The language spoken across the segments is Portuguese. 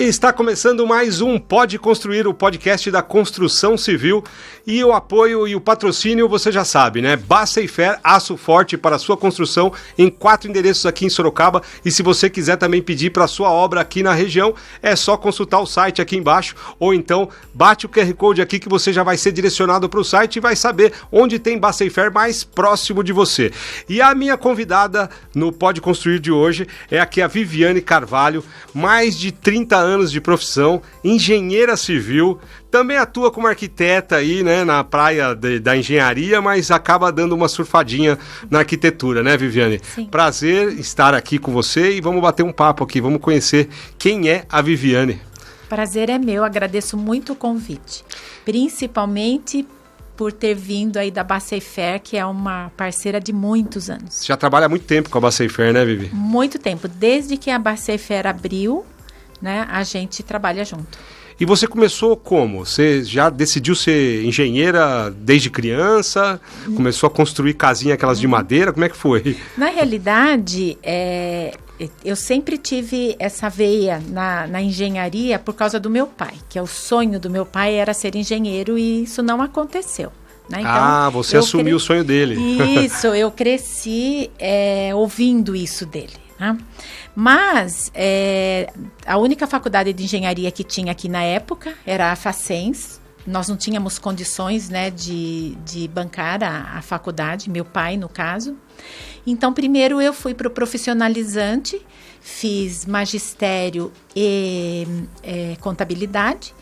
está começando mais um Pode Construir, o podcast da construção civil, e o apoio e o patrocínio você já sabe, né? Baceifer, aço forte para a sua construção em 4 endereços aqui em Sorocaba, e se você quiser também pedir para a sua obra aqui na região, é só consultar o site aqui embaixo, ou então bate o QR Code aqui que você já vai ser direcionado para o site e vai saber onde tem Baceifer mais próximo de você. E a minha convidada no Pode Construir de hoje é aqui a Viviane Carvalho, mais de 30 anos de profissão, engenheira civil, também atua como arquiteta aí, né, na praia da engenharia, mas acaba dando uma surfadinha na arquitetura, né, Viviane? Sim. Prazer estar aqui com você e vamos bater um papo aqui, vamos conhecer quem é a Viviane. Prazer é meu, agradeço muito o convite, principalmente por ter vindo aí da Baceifer, que é uma parceira de muitos anos. Você já trabalha há muito tempo com a Baceifer, né, Vivi? Muito tempo, desde que a Baceifer abriu, né, a gente trabalha junto. E você começou como? Você já decidiu ser engenheira desde criança? Começou a construir casinha aquelas de madeira? Como é que foi? Na realidade, eu sempre tive essa veia na engenharia por causa do meu pai, que é o sonho do meu pai era ser engenheiro e isso não aconteceu. Né? Então, você assumiu o sonho dele. Isso, eu cresci ouvindo isso dele. Né? Mas a única faculdade de engenharia que tinha aqui na época era a Facens. Nós não tínhamos condições, né, de bancar a faculdade, meu pai no caso. Então, primeiro eu fui para o profissionalizante, fiz magistério e contabilidade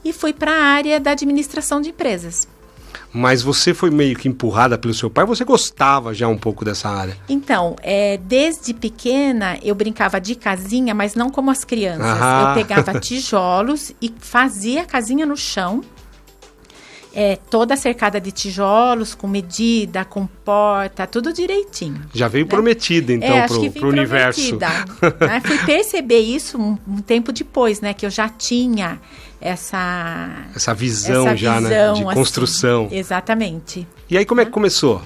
e fui para a área da administração de empresas. Mas você foi meio que empurrada pelo seu pai, você gostava já um pouco dessa área? Então, desde pequena eu brincava de casinha, mas não como as crianças. Eu pegava tijolos e fazia a casinha no chão, toda cercada de tijolos, com medida, com porta, tudo direitinho. Já veio prometida, então, pro universo. Né? Fui perceber isso um tempo depois, né? Que eu já tinha essa visão já, né? De construção. Assim, exatamente. E aí, como é que começou?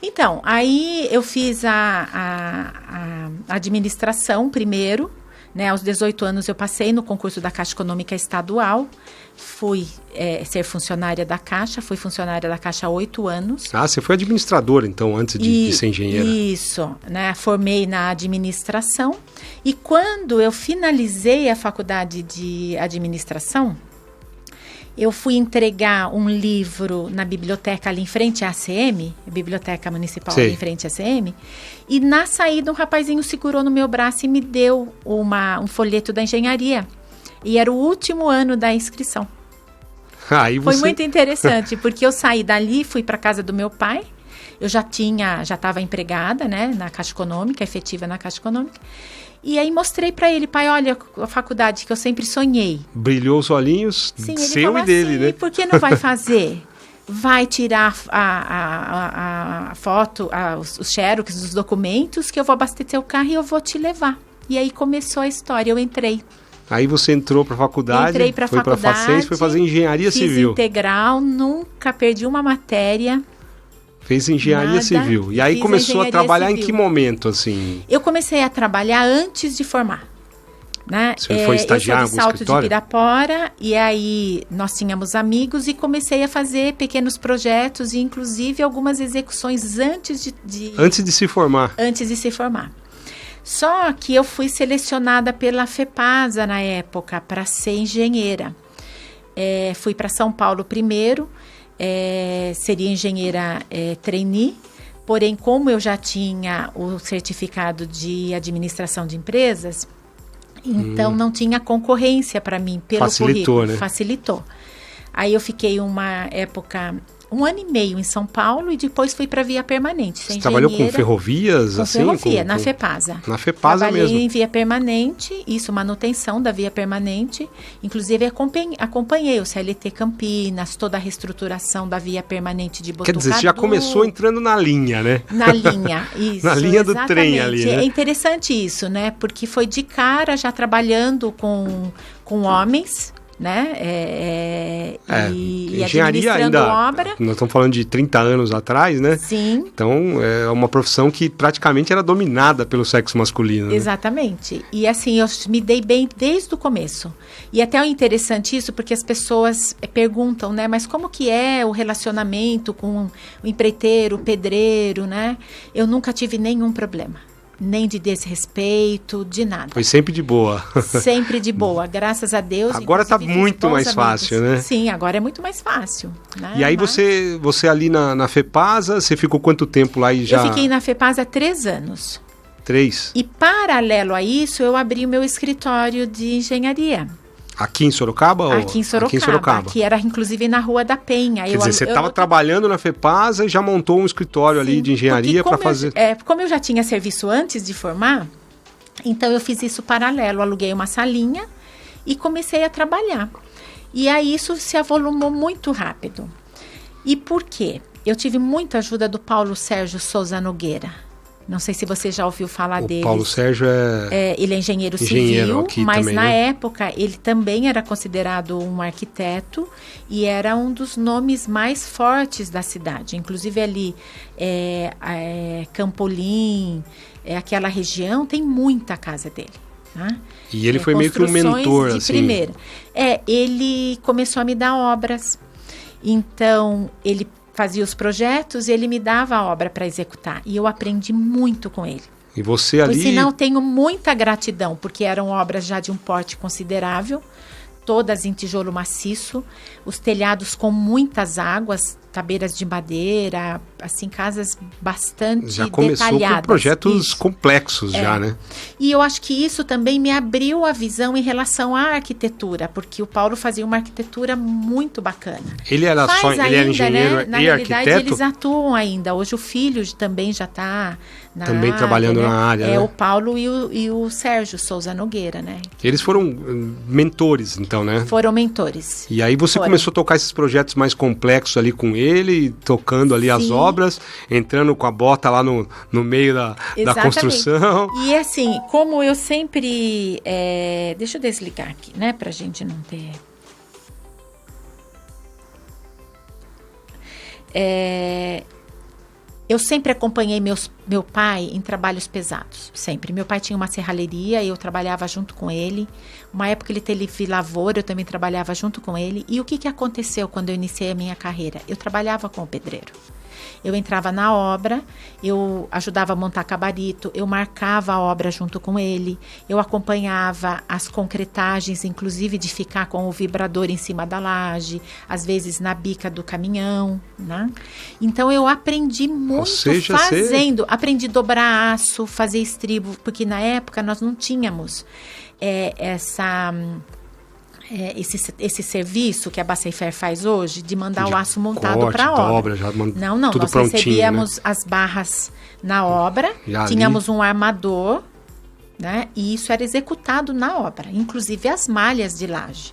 Então, aí eu fiz a administração primeiro, né? Aos 18 anos eu passei no concurso da Caixa Econômica Estadual, fui ser funcionária da Caixa, fui funcionária da Caixa há 8 anos. Você foi administradora, então, antes de ser engenheira. Isso, né? Formei na administração e quando eu finalizei a faculdade de administração, eu fui entregar um livro na biblioteca ali em frente à ACM, Biblioteca Municipal ali em frente à ACM, e na saída um rapazinho segurou no meu braço e me deu um folheto da engenharia. E era o último ano da inscrição. Foi muito interessante, porque eu saí dali, fui para a casa do meu pai, eu já estava empregada, né, na Caixa Econômica, efetiva na Caixa Econômica, e aí mostrei para ele, pai, olha a faculdade que eu sempre sonhei. Brilhou os olhinhos, sim, seu e dele, assim, né? Por que não vai fazer? Vai tirar a foto, os xerox dos documentos, que eu vou abastecer o carro e eu vou te levar. E aí começou a história, eu entrei. Aí você entrou para a faculdade, foi para a Facens, foi fazer engenharia civil. Fiz integral, nunca perdi uma matéria. Fez engenharia civil. E aí começou a trabalhar civil. Em que momento, assim? Eu comecei a trabalhar antes de formar. Né? Você foi estagiar em algum escritório? Eu sou de Salto de Pirapora, e aí nós tínhamos amigos e comecei a fazer pequenos projetos e inclusive algumas execuções antes Antes de se formar. Antes de se formar. Só que eu fui selecionada pela FEPASA na época para ser engenheira. Fui para São Paulo primeiro, seria engenheira trainee, porém como eu já tinha o certificado de administração de empresas, então não tinha concorrência para mim pelo currículo. Né? Facilitou. Aí eu fiquei uma época... 1 ano e meio em São Paulo e depois fui para Via Permanente. Você trabalhou com ferrovias? Com ferrovia, na FEPASA. Na FEPASA mesmo? Trabalhei em Via Permanente, manutenção da Via Permanente. Inclusive, acompanhei o CLT Campinas, toda a reestruturação da Via Permanente de Botucatu. Quer dizer, você já começou entrando na linha, né? Na linha, isso. Na linha do trem ali, né? É interessante isso, né? Porque foi de cara já trabalhando com homens, né? E engenharia ainda, obra. Nós estamos falando de 30 anos atrás, né? Sim. Então, é uma profissão que praticamente era dominada pelo sexo masculino. Né? Exatamente. E assim, eu me dei bem desde o começo. E até é interessante isso, porque as pessoas perguntam, né? Mas como que é o relacionamento com o empreiteiro, o pedreiro, né? Eu nunca tive nenhum problema. Nem de desrespeito, de nada. Foi sempre de boa. Sempre de boa, graças a Deus. Agora está muito mais fácil, né? Sim, agora é muito mais fácil. Né? E aí você ali na FEPASA, você ficou quanto tempo lá e já... Eu fiquei na FEPASA 3 anos. 3? E paralelo a isso, eu abri o meu escritório de engenharia. Aqui em Sorocaba? Aqui em Sorocaba. Que era inclusive na Rua da Penha. Quer dizer, você estava trabalhando na FEPASA e já montou um escritório ali de engenharia para fazer... Como eu já tinha serviço antes de formar, então eu fiz isso paralelo. Aluguei uma salinha e comecei a trabalhar. E aí isso se avolumou muito rápido. E por quê? Eu tive muita ajuda do Paulo Sérgio Souza Nogueira. Não sei se você já ouviu falar dele. O Paulo Sérgio ele é engenheiro civil, aqui mas também, na né? época ele também era considerado um arquiteto e era um dos nomes mais fortes da cidade. Inclusive ali, Campolim, aquela região, tem muita casa dele. Né? E ele foi meio que um mentor, de assim. Primeira. Ele começou a me dar obras. Então, ele fazia os projetos e ele me dava a obra para executar. E eu aprendi muito com ele. E você ali... Por sinal, tenho muita gratidão, porque eram obras já de um porte considerável, todas em tijolo maciço, os telhados com muitas águas, tabeiras de madeira, assim, casas bastante já começou detalhadas. Com projetos complexos já, né? E eu acho que isso também me abriu a visão em relação à arquitetura, porque o Paulo fazia uma arquitetura muito bacana. Ele era ele era engenheiro, né? Na e realidade, arquiteto? Eles atuam ainda. Hoje o filho também já está na também área, trabalhando né? na área, né? O Paulo e o Sérgio Souza Nogueira, né? Eles foram mentores, então, né? Foram mentores. E aí você começou a tocar esses projetos mais complexos ali com ele, tocando ali as obras, entrando com a bota lá no meio da construção. E assim, como eu sempre... deixa eu desligar aqui, né? Pra gente não ter... Eu sempre acompanhei meu pai em trabalhos pesados, sempre. Meu pai tinha uma serralheria e eu trabalhava junto com ele. Uma época ele teve lavoura, eu também trabalhava junto com ele. E o que aconteceu quando eu iniciei a minha carreira? Eu trabalhava com o pedreiro. Eu entrava na obra, eu ajudava a montar gabarito, eu marcava a obra junto com ele, eu acompanhava as concretagens, inclusive de ficar com o vibrador em cima da laje, às vezes na bica do caminhão, né? Então eu aprendi muito fazendo, aprendi a dobrar aço, fazer estribo, porque na época nós não tínhamos esse serviço que a Baceifer faz hoje, de mandar o aço montado para a obra. Não, nós recebíamos, né, as barras na obra, tínhamos um armador, né, e isso era executado na obra, inclusive as malhas de laje.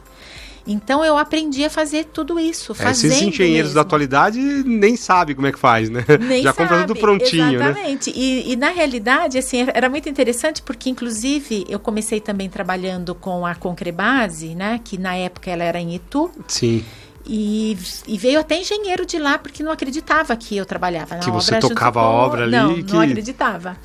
Então eu aprendi a fazer tudo isso, fazendo esses engenheiros da atualidade nem sabem como é que faz, né? Já compra tudo prontinho, exatamente. Né? E na realidade, assim, era muito interessante porque, inclusive, eu comecei também trabalhando com a Concrebase, né? Que na época ela era em Itu. Sim. E veio até engenheiro de lá porque não acreditava que eu trabalhava na obra. Que você tocava a obra ali. Não acreditava.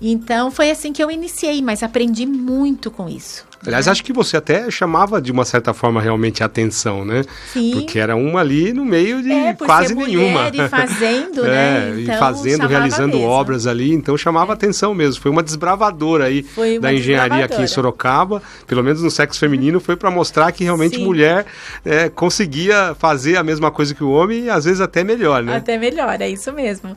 Então foi assim que eu iniciei, mas aprendi muito com isso. Aliás, acho que você até chamava de uma certa forma realmente a atenção, né? Sim. Porque era uma ali no meio de quase nenhuma. E fazendo, né? Então, e fazendo, realizando mesmo. Obras ali, então chamava atenção mesmo. Foi uma desbravadora aí da engenharia aqui em Sorocaba, pelo menos no sexo feminino, foi para mostrar que realmente mulher conseguia fazer a mesma coisa que o homem e às vezes até melhor, né? Até melhor, é isso mesmo.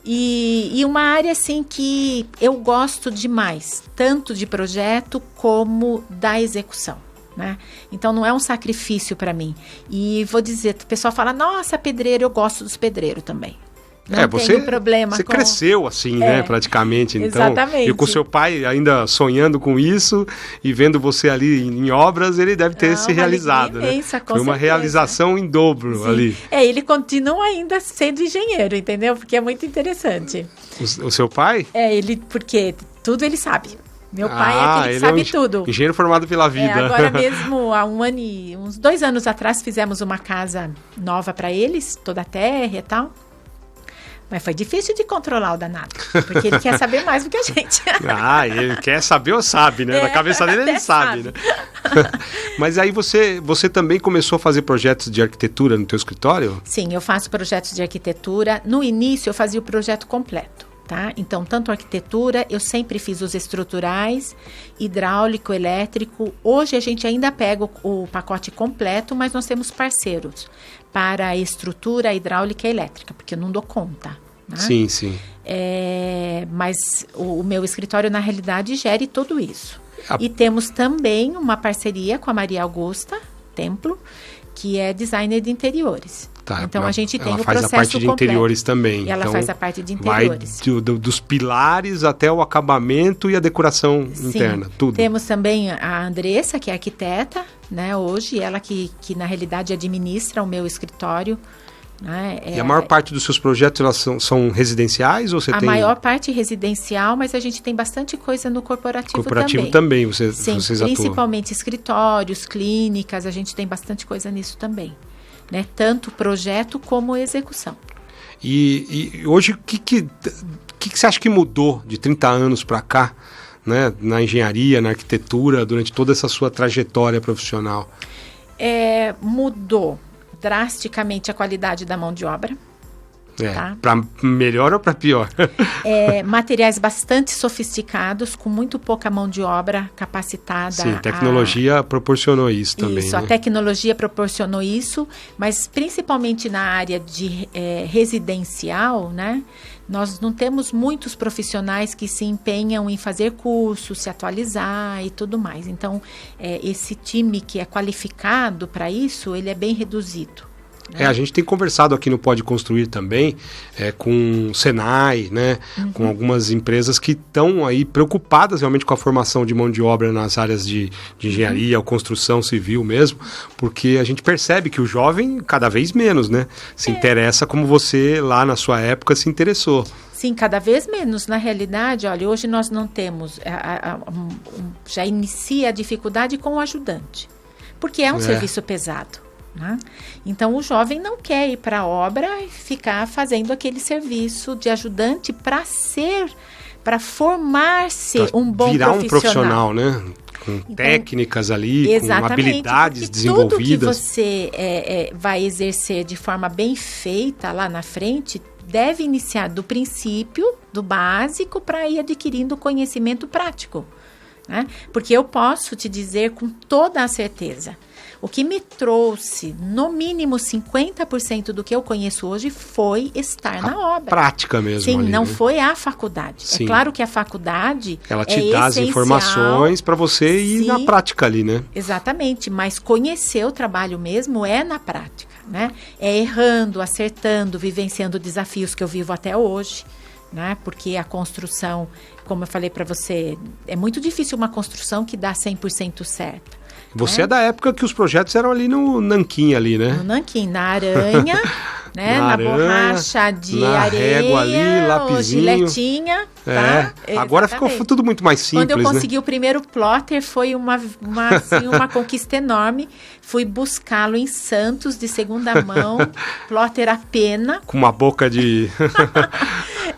E uma área assim que eu gosto demais, tanto de projeto como da execução, né? Então não é um sacrifício para mim. E vou dizer, o pessoal fala, nossa, pedreiro, eu gosto dos pedreiros também. Não tem problema. Você cresceu assim, né, praticamente. Então, exatamente. E com seu pai ainda sonhando com isso e vendo você ali em obras, ele deve ter se realizado, né? Foi uma realização em dobro ali. Ele continua ainda sendo engenheiro, entendeu? Porque é muito interessante. O seu pai? Porque tudo ele sabe. Meu pai é aquele que sabe tudo. Engenheiro formado pela vida. Agora mesmo, há uns 2 anos atrás, fizemos uma casa nova para eles, toda a terra e tal. Mas foi difícil de controlar o danado, porque ele quer saber mais do que a gente. Ele quer saber ou sabe, né? Na cabeça dele ele sabe, né? Mas aí você também começou a fazer projetos de arquitetura no teu escritório? Sim, eu faço projetos de arquitetura. No início eu fazia o projeto completo, tá? Então, tanto arquitetura, eu sempre fiz os estruturais, hidráulico, elétrico. Hoje a gente ainda pega o pacote completo, mas nós temos parceiros para a estrutura hidráulica e elétrica, porque eu não dou conta. Né? Sim, sim. Mas o meu escritório, na realidade, gere tudo isso. E temos também uma parceria com a Maria Augusta Templo, que é designer de interiores. Tá, então a gente tem o processo completo. Ela faz a parte de interiores também. Ela faz a parte de interiores. Vai dos pilares até o acabamento e a decoração interna, tudo. Temos também a Andressa, que é arquiteta, né, hoje, ela que na realidade administra o meu escritório. Né, e a maior parte dos seus projetos elas são residenciais ou você tem? A maior parte residencial, mas a gente tem bastante coisa no corporativo também. Corporativo também, Sim, vocês atuam. Principalmente escritórios, clínicas, a gente tem bastante coisa nisso também. Né? Tanto projeto como execução. E hoje, o que você acha que mudou de 30 anos para cá, né? Na engenharia, na arquitetura, durante toda essa sua trajetória profissional? Mudou drasticamente a qualidade da mão de obra. Tá? Para melhor ou para pior? Materiais bastante sofisticados, com muito pouca mão de obra capacitada. Sim, a tecnologia proporcionou isso também. Isso, né? A tecnologia proporcionou isso, mas principalmente na área de residencial, né? Nós não temos muitos profissionais que se empenham em fazer cursos, se atualizar e tudo mais. Então, esse time que é qualificado para isso, ele é bem reduzido. A gente tem conversado aqui no Pode Construir também com o Senai, né, com algumas empresas que estão aí preocupadas realmente com a formação de mão de obra nas áreas de engenharia ou construção civil mesmo, porque a gente percebe que o jovem cada vez menos, né, se interessa como você lá na sua época se interessou. Sim, cada vez menos. Na realidade, olha, hoje nós não temos, já inicia a dificuldade com o ajudante, porque é um serviço pesado. Né? Então o jovem não quer ir para a obra e ficar fazendo aquele serviço de ajudante para formar-se um bom virar profissional. Um profissional, né? Com técnicas ali, com habilidades desenvolvidas. Tudo que você vai exercer de forma bem feita lá na frente deve iniciar do princípio, do básico, para ir adquirindo conhecimento prático. Né? Porque eu posso te dizer com toda a certeza, o que me trouxe, no mínimo 50% do que eu conheço hoje foi estar na obra. Prática mesmo. Sim, ali, não né? foi a faculdade. Sim. É claro que a faculdade ela te dá as informações para você ir na prática ali, né? Exatamente, mas conhecer o trabalho mesmo é na prática, né? É errando, acertando, vivenciando desafios que eu vivo até hoje. Né? Porque a construção, como eu falei para você, é muito difícil uma construção que dá 100% certa. Você é da época que os projetos eram ali no nanquim ali, né? No nanquim, na aranha, né? Na borracha de areia, régua ali, lapisinho, giletinha. Tá? Agora ficou tudo muito mais simples, Quando eu consegui o primeiro plotter, foi uma conquista enorme. Fui buscá-lo em Santos, de segunda mão, plotter a pena. Com uma boca de...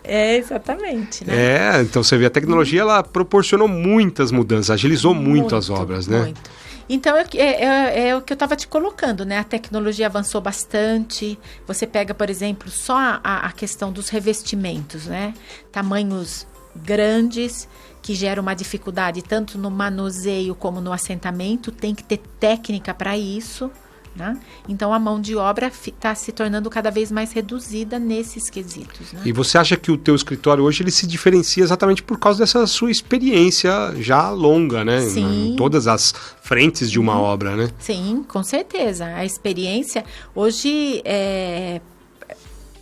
Exatamente. Né? Então você vê, a tecnologia ela proporcionou muitas mudanças, agilizou muito as obras, né? Muito. Então, é o que eu estava te colocando, né? A tecnologia avançou bastante. Você pega, por exemplo, só a questão dos revestimentos, né? Tamanhos grandes, que geram uma dificuldade tanto no manuseio como no assentamento. Tem que ter técnica para isso. Né? Então a mão de obra está se tornando cada vez mais reduzida nesses quesitos. Né? E você acha que o teu escritório hoje ele se diferencia exatamente por causa dessa sua experiência já longa, né? Sim. Em todas as frentes de uma obra, né? Sim, com certeza. A experiência hoje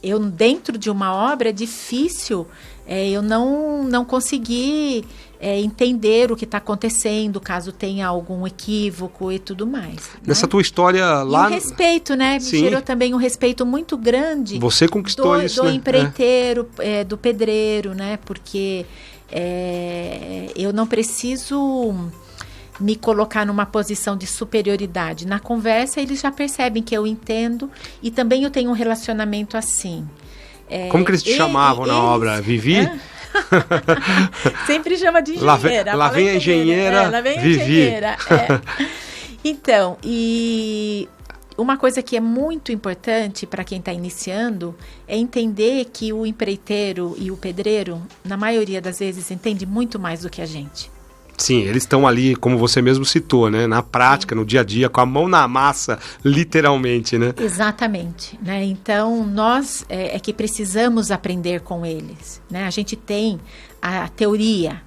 eu dentro de uma obra é difícil eu não consegui entender o que está acontecendo, caso tenha algum equívoco e tudo mais. Nessa tua história lá... E o respeito, né? Me gerou também um respeito muito grande. Você conquistou isso, do né? empreiteiro, do pedreiro, né? Porque eu não preciso me colocar numa posição de superioridade. Na conversa, eles já percebem que eu entendo e também eu tenho um relacionamento assim. Como que eles te chamavam na obra? Vivi? Sempre chama de engenheira. Lá vem a engenheira, lá vem a Vivi. Engenheira. Então, e uma coisa que é muito importante para quem está iniciando é entender que o empreiteiro e o pedreiro, na maioria das vezes, entende muito mais do que a gente. Sim, eles estão ali, como você mesmo citou, né? Na prática, no dia a dia, com a mão na massa, literalmente, né? Exatamente, né? Então, nós é que precisamos aprender com eles, né? A gente tem a teoria,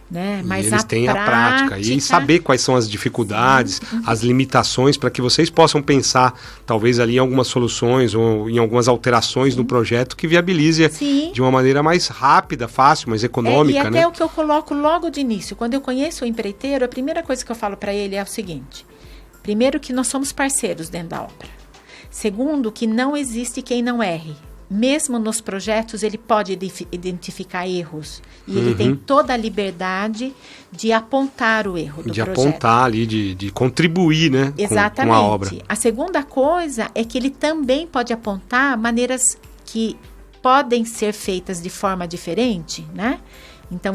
né? Mas eles têm a prática e saber quais são as dificuldades, as limitações, para que vocês possam pensar, talvez ali em algumas soluções ou em algumas alterações no projeto que viabilize de uma maneira mais rápida, fácil, mais econômica, e até né? o que eu coloco logo de início, quando eu conheço o empreiteiro, a primeira coisa que eu falo para ele é o seguinte: primeiro, que nós somos parceiros dentro da obra. Segundo, que não existe quem não erre. Mesmo nos projetos, ele pode identificar erros. E ele tem toda a liberdade de apontar o erro do projeto. De apontar ali, de contribuir, né? Exatamente. Com a obra. A segunda coisa é que ele também pode apontar maneiras que podem ser feitas de forma diferente, né? Então,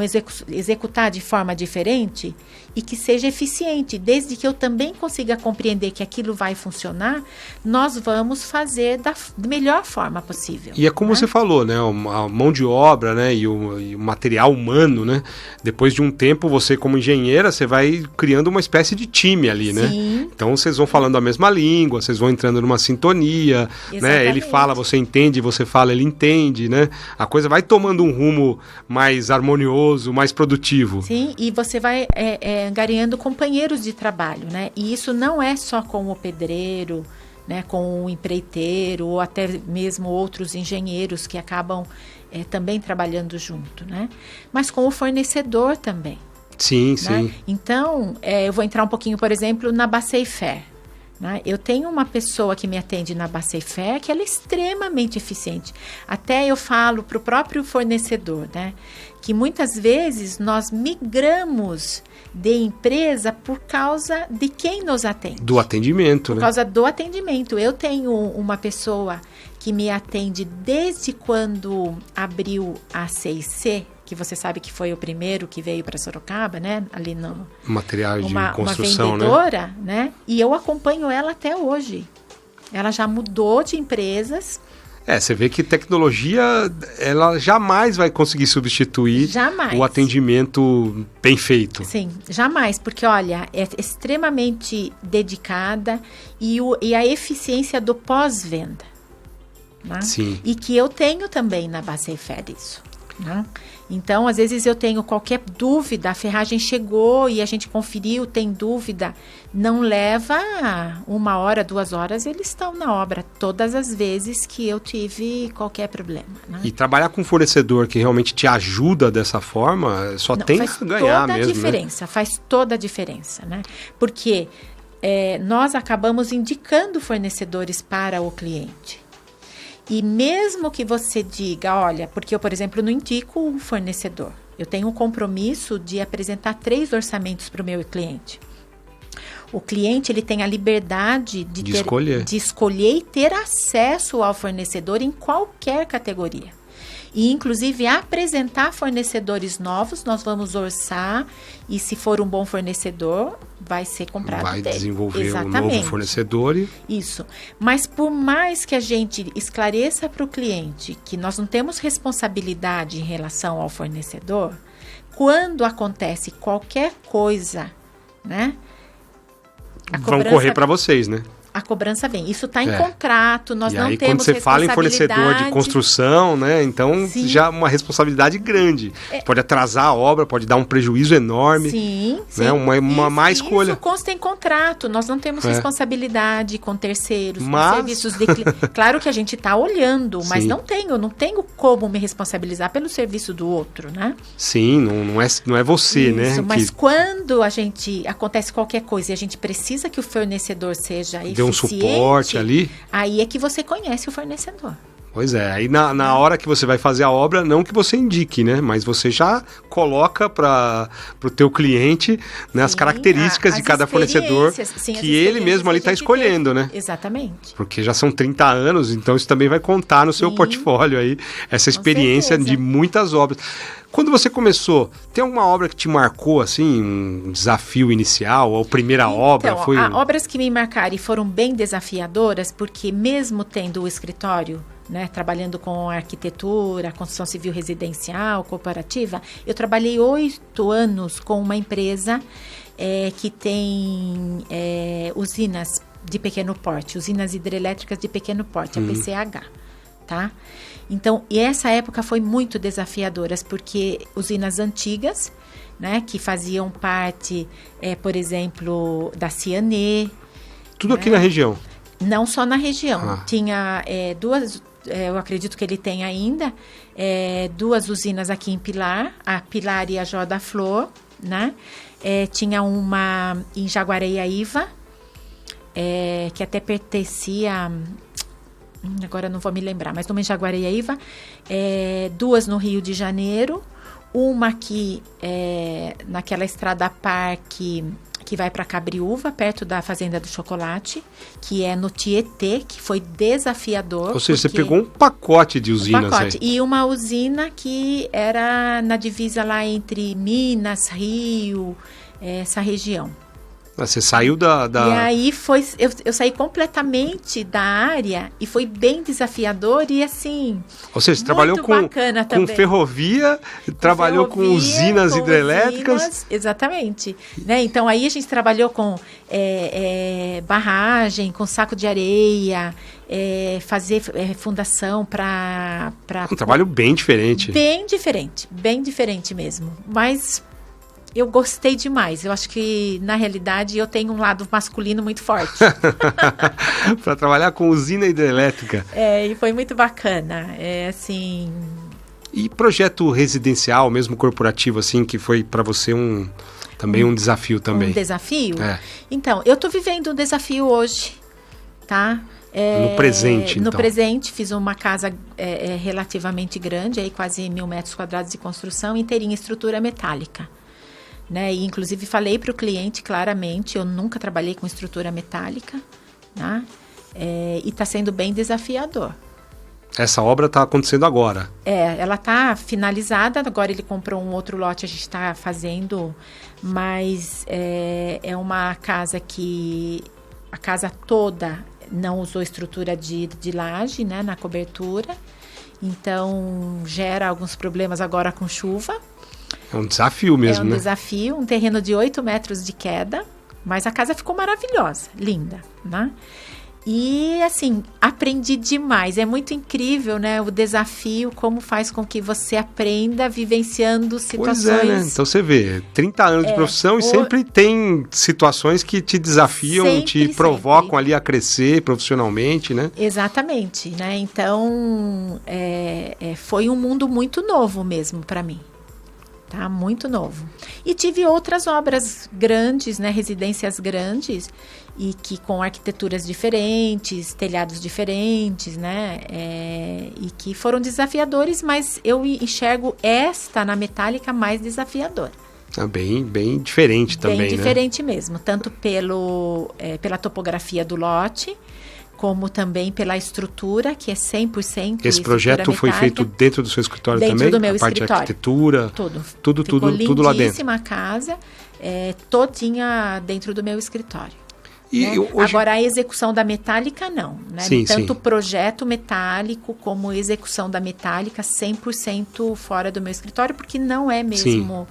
executar de forma diferente e que seja eficiente. Desde que eu também consiga compreender que aquilo vai funcionar, nós vamos fazer da melhor forma possível. E é como você falou, né? A mão de obra, né? E o material humano, né? Depois de um tempo, você como engenheira, você vai criando uma espécie de time ali, né? Sim. Então, vocês vão falando a mesma língua, vocês vão entrando numa sintonia, né? Ele fala, você entende, você fala, ele entende, né? A coisa vai tomando um rumo mais harmonioso, mais produtivo. Sim, e você vai angariando companheiros de trabalho, né? E isso não é só com o pedreiro, né? Com o empreiteiro, ou até mesmo outros engenheiros que acabam também trabalhando junto, né? Mas com o fornecedor também. Sim, né? sim. Então, eu vou entrar um pouquinho, por exemplo, na Baceifer. Né? Eu tenho uma pessoa que me atende na Baceifer que ela é extremamente eficiente. Até eu falo para o próprio fornecedor, né? Que muitas vezes nós migramos de empresa por causa de quem nos atende. Do atendimento, Por causa do atendimento. Eu tenho uma pessoa que me atende desde quando abriu a C&C, que você sabe que foi o primeiro que veio para Sorocaba, né? Ali no materiais de construção, uma vendedora, né? E eu acompanho ela até hoje. Ela já mudou de empresas. Você vê que tecnologia, ela jamais vai conseguir substituir o atendimento bem feito. Sim, jamais, porque olha, é extremamente dedicada e a eficiência do pós-venda. Né? Sim. E que eu tenho também na Baceifer isso. Né? Então, às vezes eu tenho qualquer dúvida, a ferragem chegou e a gente conferiu, tem dúvida, não leva 1 hora, 2 horas, eles estão na obra todas as vezes que eu tive qualquer problema. Né? E trabalhar com um fornecedor que realmente te ajuda dessa forma, tem a ganhar mesmo. Faz toda a diferença, né? Porque nós acabamos indicando fornecedores para o cliente. E mesmo que você diga, olha, porque eu, por exemplo, não indico um fornecedor. Eu tenho um compromisso de apresentar 3 orçamentos para o meu cliente. O cliente, ele tem a liberdade de escolher e ter acesso ao fornecedor em qualquer categoria. E, inclusive, apresentar fornecedores novos, nós vamos orçar e, se for um bom fornecedor, vai ser comprado Vai dele. desenvolver um novo fornecedor. Isso. Mas, por mais que a gente esclareça para o cliente que nós não temos responsabilidade em relação ao fornecedor, quando acontece qualquer coisa, né? Vão correr para vocês, né? a cobrança vem. Isso está em contrato, nós e não aí, temos quando você fala em fornecedor de construção, né? Então, já uma responsabilidade grande. Pode atrasar a obra, pode dar um prejuízo enorme. Sim, né? Uma má escolha. Isso consta em contrato. Nós não temos responsabilidade com terceiros, com serviços de cliente. Claro que a gente está olhando, mas não tenho como me responsabilizar pelo serviço do outro, né? Sim, não é você, né? Mas quando acontece qualquer coisa e a gente precisa que o fornecedor seja eficiente, dê um suporte ali, aí é que você conhece o fornecedor. Pois é, aí na hora que você vai fazer a obra, não que você indique, né? Mas você já coloca para o teu cliente, né, as características de cada fornecedor que ele mesmo ali está escolhendo, né? Exatamente. Porque já são 30 anos, então isso também vai contar no seu portfólio aí, essa experiência de muitas obras. Quando você começou, tem alguma obra que te marcou, assim, um desafio inicial, ou primeira obra? Obras que me marcaram e foram bem desafiadoras, porque mesmo tendo o escritório, né, trabalhando com arquitetura, construção civil residencial, cooperativa, eu trabalhei 8 anos com uma empresa que tem usinas de pequeno porte, usinas hidrelétricas de pequeno porte, a PCH, tá? Então, e essa época foi muito desafiadora, porque usinas antigas, né, que faziam parte, por exemplo, da Cianê. Tudo aqui na região? Não só na região. Tinha duas, eu acredito que ele tem ainda, 2 usinas aqui em Pilar, a Pilar e a Joia da Flor, né? Tinha uma em Jaguareaíva, que até pertencia... agora não vou me lembrar, mas numa em Jaguareaíva, 2 no Rio de Janeiro, uma aqui naquela estrada parque que vai para Cabriúva, perto da Fazenda do Chocolate, que é no Tietê, que foi desafiador. Ou seja, você pegou um pacote de usinas aí. E uma usina que era na divisa lá entre Minas, Rio, essa região. Você saiu da... E aí eu saí completamente da área e foi bem desafiador e assim... Ou seja, você trabalhou com ferrovia, trabalhou com usinas hidrelétricas. Exatamente. Né? Então aí a gente trabalhou com barragem, com saco de areia, fazer fundação para... Um trabalho bem diferente. Bem diferente mesmo. Mas... eu gostei demais. Eu acho que, na realidade, eu tenho um lado masculino muito forte. Para trabalhar com usina hidrelétrica. E foi muito bacana. Assim... E projeto residencial, mesmo corporativo, assim, que foi para você um desafio também? Um desafio? Então, eu estou vivendo um desafio hoje, tá? No presente, No presente, fiz uma casa relativamente grande, aí quase 1.000 metros quadrados de construção, inteirinha em estrutura metálica. Né? E, inclusive, falei para o cliente claramente, eu nunca trabalhei com estrutura metálica, né? E está sendo bem desafiador. Essa obra está acontecendo agora? Ela está finalizada, agora ele comprou um outro lote, a gente está fazendo, mas é uma casa que a casa toda não usou estrutura de laje, né, na cobertura, então gera alguns problemas agora com chuva. É um desafio mesmo, né? É um desafio, um terreno de 8 metros de queda, mas a casa ficou maravilhosa, linda, né? E, assim, aprendi demais. É muito incrível, né? O desafio, como faz com que você aprenda vivenciando situações... Pois né? Então, você vê, 30 anos de profissão e sempre tem situações que te desafiam, te provocam ali a crescer profissionalmente, né? Exatamente, né? Então, foi um mundo muito novo mesmo para mim. Tá? Muito novo. E tive outras obras grandes, né? Residências grandes, e que com arquiteturas diferentes, telhados diferentes, né? E que foram desafiadores, mas eu enxergo esta na metálica mais desafiadora. Bem diferente também, né? Bem diferente mesmo, tanto pela topografia do lote, como também pela estrutura, que é 100% Esse projeto foi feito dentro do seu escritório também? Dentro do meu escritório. A parte de arquitetura? Tudo lá dentro? Lindíssima a casa, todinha dentro do meu escritório. E né? Agora, a execução da metálica, não. Né? Sim, tanto o projeto metálico como a execução da metálica, 100% fora do meu escritório, porque não é mesmo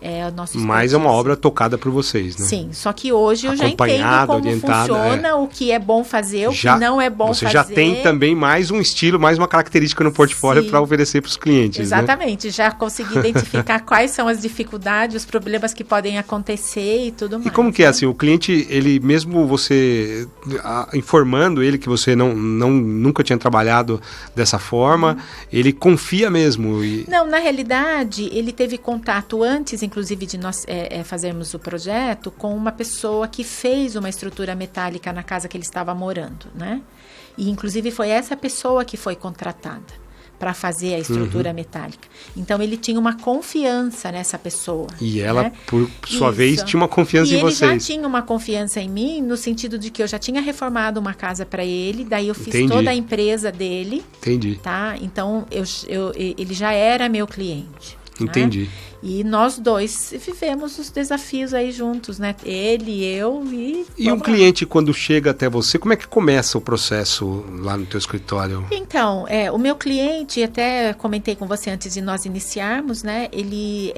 é o nosso Mas é uma obra tocada por vocês, né? Sim, só que hoje eu já entendo como funciona, o que é bom fazer, o que não é bom fazer. Você já tem também mais um estilo, mais uma característica no portfólio para oferecer para os clientes, exatamente, né? Já consegui identificar quais são as dificuldades, os problemas que podem acontecer e tudo mais. E como que é assim, o cliente, ele mesmo você informando ele que você nunca tinha trabalhado dessa forma, ele confia mesmo? Não, na realidade, ele teve contato antes, inclusive de nós fazermos o projeto, com uma pessoa que fez uma estrutura metálica na casa que ele estava morando, né? E inclusive foi essa pessoa que foi contratada para fazer a estrutura metálica. Então ele tinha uma confiança nessa pessoa. E ela, né? Por sua vez, tinha uma confiança em vocês. E ele já tinha uma confiança em mim, no sentido de que eu já tinha reformado uma casa para ele, daí eu fiz toda a empresa dele. Entendi. Tá? Então ele já era meu cliente. Entendi. Né? E nós dois vivemos os desafios aí juntos, né? Ele, eu e... E um cliente, quando chega até você, como é que começa o processo lá no teu escritório? Então, o meu cliente, até comentei com você antes de nós iniciarmos, né? Ele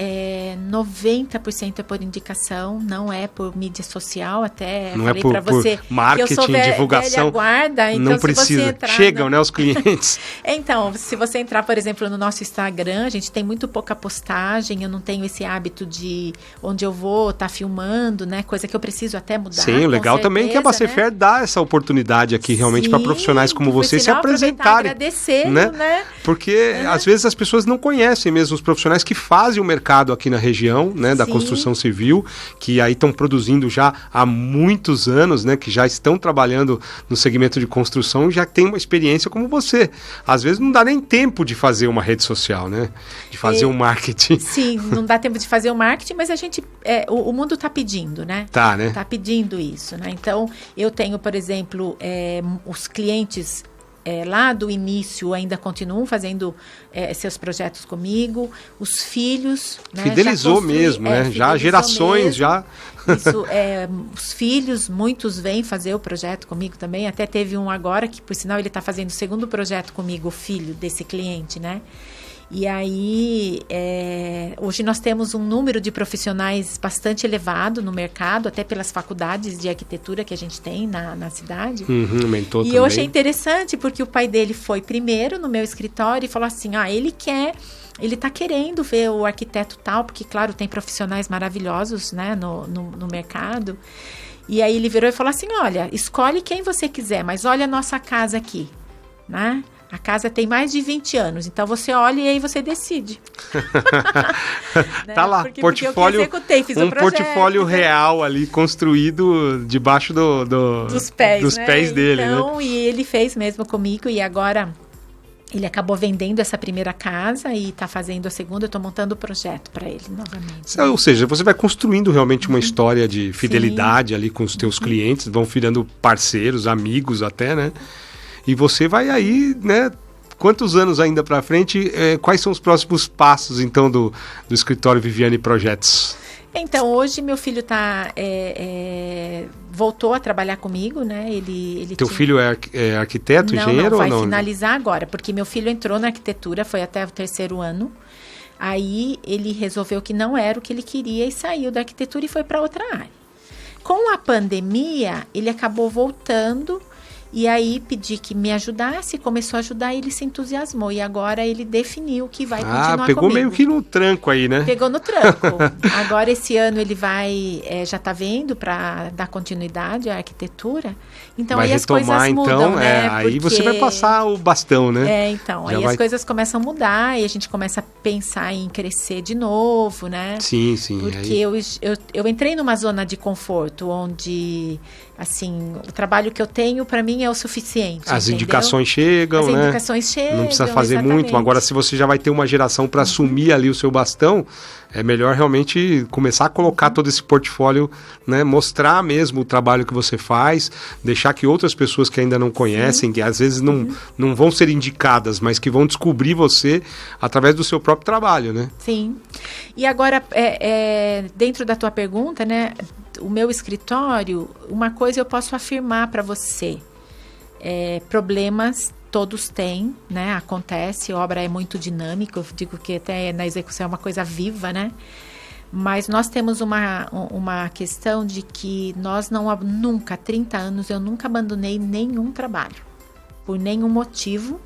90% é por indicação, não é por mídia social, até não falei para você por marketing, que eu sou divulgação. Guarda, então não precisa. Chegam, né, os clientes. Então, se você entrar, por exemplo, no nosso Instagram, a gente tem muito pouca postagem, eu não tenho esse hábito de onde eu vou estar filmando, né? Coisa que eu preciso até mudar. Sim, o legal também é que a Bacefair dá essa oportunidade aqui realmente para profissionais como você se apresentarem. Agradecer, né? Porque às vezes as pessoas não conhecem mesmo os profissionais que fazem o mercado aqui na região, né, da construção civil, que aí estão produzindo já há muitos anos, né, que já estão trabalhando no segmento de construção e já tem uma experiência como você. Às vezes não dá nem tempo de fazer uma rede social, né? De fazer um marketing. Sim, não dá tempo de fazer o marketing, mas a gente, o mundo está pedindo, né? Tá, né? Está pedindo isso, né? Então, eu tenho, por exemplo, os clientes lá do início ainda continuam fazendo seus projetos comigo, os filhos... Fidelizou mesmo, né? Já gerações, mesmo. Já... Isso, os filhos, muitos vêm fazer o projeto comigo também, até teve um agora que, por sinal, ele está fazendo o segundo projeto comigo, o filho desse cliente, né? E aí, hoje nós temos um número de profissionais bastante elevado no mercado, até pelas faculdades de arquitetura que a gente tem na cidade. Aumentou também. Eu achei interessante, porque o pai dele foi primeiro no meu escritório e falou assim, ele está querendo ver o arquiteto tal, porque, claro, tem profissionais maravilhosos, né, no mercado. E aí ele virou e falou assim, olha, escolhe quem você quiser, mas olha a nossa casa aqui, né? A casa tem mais de 20 anos, então você olha e aí você decide. Né? Tá lá, portfólio, eu executei, fiz um portfólio real ali, construído debaixo dos pés dele. Então, né? E ele fez mesmo comigo, e agora ele acabou vendendo essa primeira casa e está fazendo a segunda. Eu estou montando o projeto para ele novamente. Né? Ou seja, você vai construindo realmente uma história de fidelidade ali com os teus clientes, vão virando parceiros, amigos até, né? E você vai aí, né? Quantos anos ainda para frente? Quais são os próximos passos, então, do escritório Viviane Projetos? Então, hoje meu filho voltou a trabalhar comigo, né? Teu filho é arquiteto, engenheiro ou não? Vai finalizar agora, porque meu filho entrou na arquitetura, foi até o 3º ano. Aí ele resolveu que não era o que ele queria e saiu da arquitetura e foi para outra área. Com a pandemia, ele acabou voltando. E aí pedi que me ajudasse, começou a ajudar, ele se entusiasmou. E agora ele definiu que vai continuar comigo. Pegou meio que no tranco aí, né? Pegou no tranco. Agora esse ano ele vai, já está vendo para dar continuidade à arquitetura. Então vai aí retomar, as coisas mudam, né? Aí você vai passar o bastão, né? Então, aí as coisas começam a mudar e a gente começa a pensar em crescer de novo, né? Sim. Porque eu entrei numa zona de conforto onde, assim, o trabalho que eu tenho para mim é o suficiente. As indicações chegam, né? As indicações chegam. Não precisa fazer muito. Agora, se você já vai ter uma geração para assumir ali o seu bastão, é melhor realmente começar a colocar todo esse portfólio, né? Mostrar mesmo o trabalho que você faz, deixar que outras pessoas que ainda não conhecem, que às vezes não vão ser indicadas, mas que vão descobrir você através do seu próprio trabalho, né? Sim. E agora, dentro da tua pergunta, né? O meu escritório, uma coisa eu posso afirmar para você. Problemas todos têm, né? Acontece, a obra é muito dinâmica, eu digo que até na execução é uma coisa viva, né? Mas nós temos uma questão de que nós nunca, há 30 anos, eu nunca abandonei nenhum trabalho, por nenhum motivo.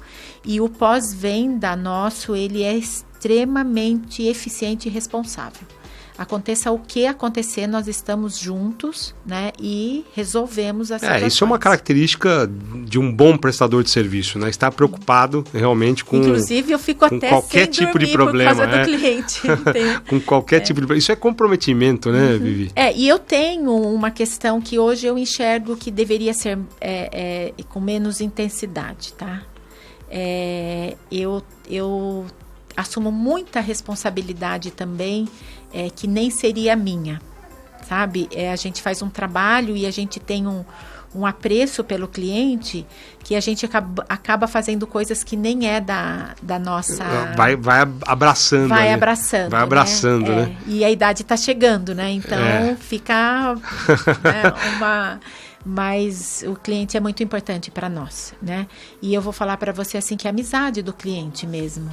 E o pós-venda nosso, ele é extremamente eficiente e responsável. Aconteça o que acontecer, nós estamos juntos, né, e resolvemos as situações. Isso é uma característica de um bom prestador de serviço, né? Estar preocupado realmente com, inclusive, eu fico com até qualquer sem tipo de dormir problema, por causa do cliente. Com qualquer tipo de problema. Isso é comprometimento, né, Vivi? E eu tenho uma questão que hoje eu enxergo que deveria ser com menos intensidade, tá? Eu assumo muita responsabilidade também, que nem seria minha, sabe? A gente faz um trabalho e a gente tem um apreço pelo cliente, que a gente acaba fazendo coisas que nem é da nossa... Vai abraçando. Vai ali. abraçando. Vai abraçando, né? E a idade está chegando, né? Então fica mas o cliente é muito importante para nós, né? E eu vou falar para você assim que é a amizade do cliente mesmo.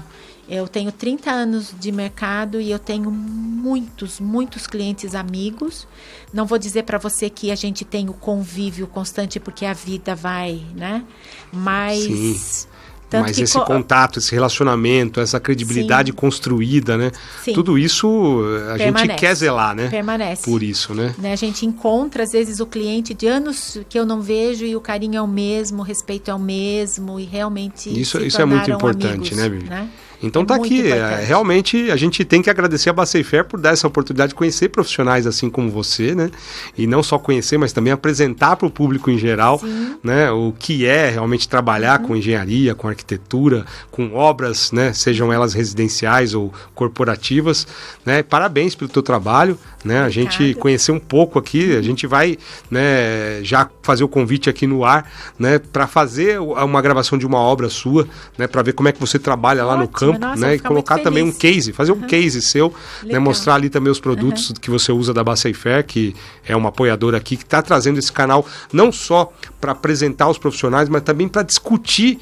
Eu tenho 30 anos de mercado e eu tenho muitos clientes amigos. Não vou dizer para você que a gente tem o convívio constante porque a vida vai, né? Mas... Sim. Mas esse contato, esse relacionamento, essa credibilidade construída, né? Sim. Tudo isso a gente quer zelar, né? Permanece. Por isso, né? A gente encontra, às vezes, o cliente de anos que eu não vejo e o carinho é o mesmo, o respeito é o mesmo e realmente isso é muito importante, amigos, né, Vivi? Né? Então tá aqui, realmente a gente tem que agradecer a Baceifer por dar essa oportunidade de conhecer profissionais assim como você, né? E não só conhecer, mas também apresentar para o público em geral, né? O que é realmente trabalhar com engenharia, com arquitetura, com obras, né? Sejam elas residenciais ou corporativas, né? Parabéns pelo teu trabalho, né? A gente conhecer um pouco aqui, a gente vai, né? Já fazer o convite aqui no ar, né? Para fazer uma gravação de uma obra sua, né? Para ver como é que você trabalha lá no campo. Nossa, né? E colocar também um case, fazer um case seu, né? Mostrar ali também os produtos que você usa da Baceifer, que é uma apoiadora aqui, que está trazendo esse canal não só para apresentar os profissionais, mas também para discutir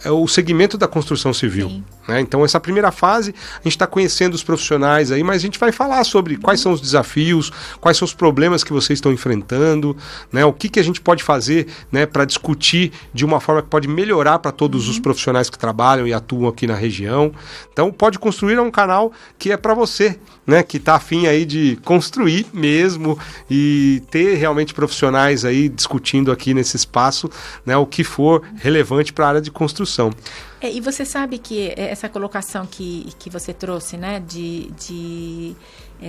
o segmento da construção civil. Né? Então, essa primeira fase, a gente está conhecendo os profissionais aí, mas a gente vai falar sobre quais são os desafios, quais são os problemas que vocês estão enfrentando, né? O que a gente pode fazer, né, para discutir de uma forma que pode melhorar para todos os profissionais que trabalham e atuam aqui na região. Então, Pode Construir é um canal que é para você, né, que está afim aí de construir mesmo e ter realmente profissionais aí discutindo aqui nesse espaço, né, o que for relevante para a área de construção. E você sabe que essa colocação que você trouxe, né, de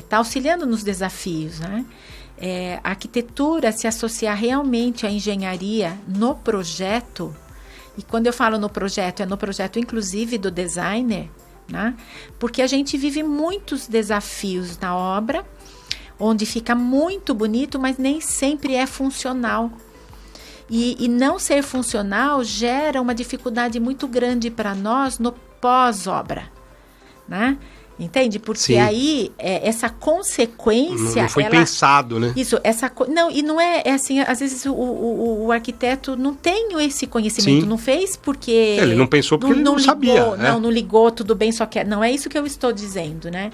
tá auxiliando nos desafios, né? A arquitetura se associar realmente à engenharia no projeto, e quando eu falo no projeto, é no projeto inclusive do designer, né? Porque a gente vive muitos desafios na obra, onde fica muito bonito, mas nem sempre é funcional. E não ser funcional gera uma dificuldade muito grande para nós no pós-obra, né? Entende? Porque aí essa consequência... Não foi pensado, né? Isso, não é assim, às vezes o arquiteto não tem esse conhecimento, não fez porque... Ele não pensou porque ele não sabia. Não ligou, tudo bem, só que não é isso que eu estou dizendo, né?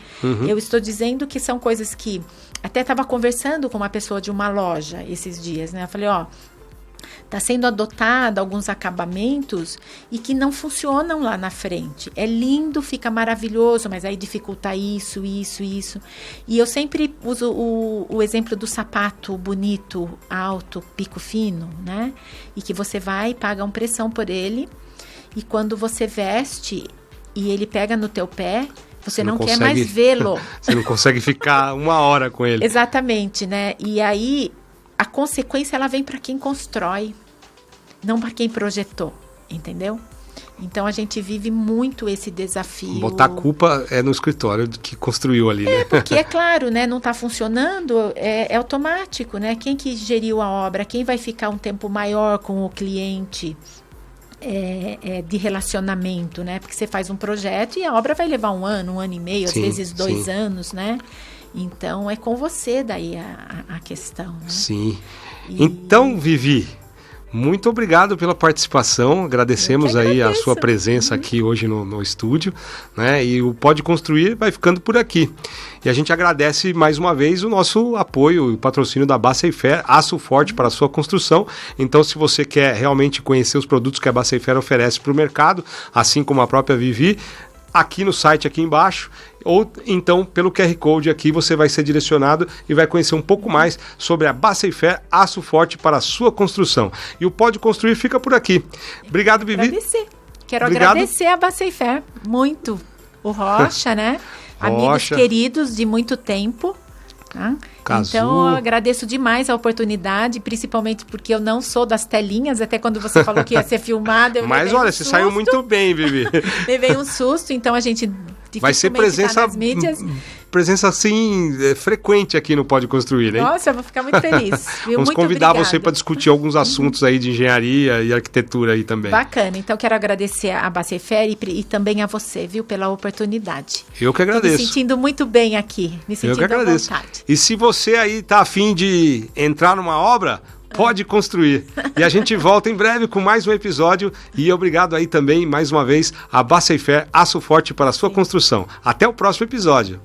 Eu estou dizendo que são coisas que... Até estava conversando com uma pessoa de uma loja esses dias, né? Eu falei, está sendo adotado alguns acabamentos e que não funcionam lá na frente. É lindo, fica maravilhoso, mas aí dificulta isso. E eu sempre uso o exemplo do sapato bonito, alto, pico fino, né? E que você vai e paga uma pressão por ele, e quando você veste e ele pega no teu pé, você não quer mais vê-lo. Você não consegue ficar uma hora com ele. Exatamente, né? E aí... a consequência, ela vem para quem constrói, não para quem projetou, entendeu? Então, a gente vive muito esse desafio. Botar a culpa no escritório que construiu ali, né? Porque, é claro, né, não está funcionando, é automático, né? Quem que geriu a obra, quem vai ficar um tempo maior com o cliente de relacionamento, né? Porque você faz um projeto e a obra vai levar um ano e meio, às vezes 2 anos, né? Então, é com você daí a questão, né? Sim. Então, Vivi, Muito obrigado pela participação, agradecemos aí a sua presença Uhum. aqui hoje no estúdio, né? E o Pode Construir vai ficando por aqui. E a gente agradece mais uma vez o nosso apoio e o patrocínio da Baceifer, aço forte para a sua construção. Então, se você quer realmente conhecer os produtos que a Baceifer oferece para o mercado, assim como a própria Vivi, aqui no site aqui embaixo, ou então pelo QR Code aqui você vai ser direcionado e vai conhecer um pouco mais sobre a Baceifer, aço forte para a sua construção. E o Pode Construir fica por aqui. Obrigado, Vivi. Quero Obrigado. agradecer a Baceifer muito. O Rocha, né? Amigos Rocha. queridos de muito tempo. Tá? Cazu. Então, eu agradeço demais a oportunidade, principalmente porque eu não sou das telinhas, até quando você falou que ia ser filmado. Mas olha, você saiu muito bem, Vivi. Levei um susto, então a gente vai ser presença, nas mídias. Presença assim, frequente aqui no Pode Construir, hein? Nossa, eu vou ficar muito feliz. Viu? Vamos muito convidar obrigada. você para discutir alguns assuntos aí de engenharia e arquitetura aí também. Bacana, então quero agradecer a Baceifer e também a você, viu, pela oportunidade. Eu que agradeço. Tô me sentindo muito bem aqui, me sentindo Eu que agradeço. à vontade. E se você aí tá a fim de entrar numa obra, Pode Construir. E a gente volta em breve com mais um episódio. E obrigado aí também, mais uma vez, a Baceifer, aço forte para a sua construção. Até o próximo episódio.